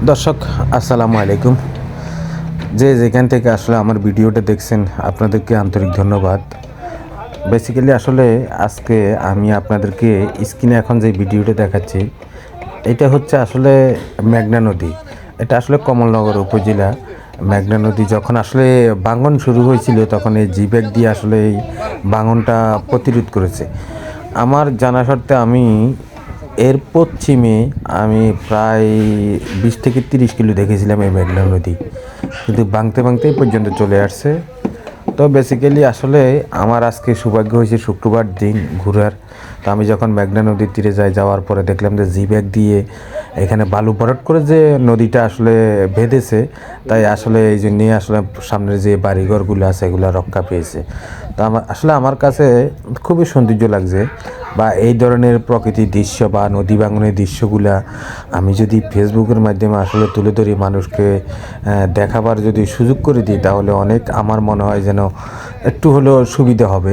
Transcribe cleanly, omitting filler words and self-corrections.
দর্শক আসসালামু আলাইকুম। যে যেখান থেকে আসলে আমার ভিডিওটা দেখছেন আপনাদেরকে আন্তরিক ধন্যবাদ। বেসিক্যালি আসলে আজকে আমি আপনাদেরকে স্ক্রিনে এখন যে ভিডিওটা দেখাচ্ছি এটা হচ্ছে আসলে মেঘনা নদী। এটা আসলে কমলনগর উপজেলা মেঘনা নদী। যখন আসলে ভাঙন শুরু হয়েছিল তখন এই জিব্যাগ দিয়ে আসলে এই ভাঙনটা প্রতিরোধ করেছে। আমার জানা সত্ত্বে আমি এর পশ্চিমে আমি প্রায় 20 থেকে 30 কিলো দেখেছিলাম এই মেঘনা নদী, কিন্তু ভাঙতে ভাঙতে এই পর্যন্ত চলে আসছে। তো বেসিক্যালি আসলে আমার আজকে সৌভাগ্য হয়েছে শুক্রবার দিন ঘোরার। তো আমি যখন মেঘনা নদীর তীরে যাওয়ার পরে দেখলাম যে জিব্যাগ দিয়ে এখানে বালু ভরাট করে যে নদীটা আসলে বেঁধেছে, তাই আসলে এই জন্যে আসলে সামনের যে বাড়িঘরগুলো আছে এগুলো রক্ষা পেয়েছে। তো আমার কাছে খুবই সৌন্দর্য লাগছে, বা এই ধরনের প্রকৃতির দৃশ্য বা নদী ভাঙনের দৃশ্যগুলা আমি যদি ফেসবুকের মাধ্যমে আসলে তুলে ধরি, মানুষকে দেখাবার যদি সুযোগ করে দিই, তাহলে অনেক আমার মনে হয় যেন একটু হলেও সুবিধা হবে।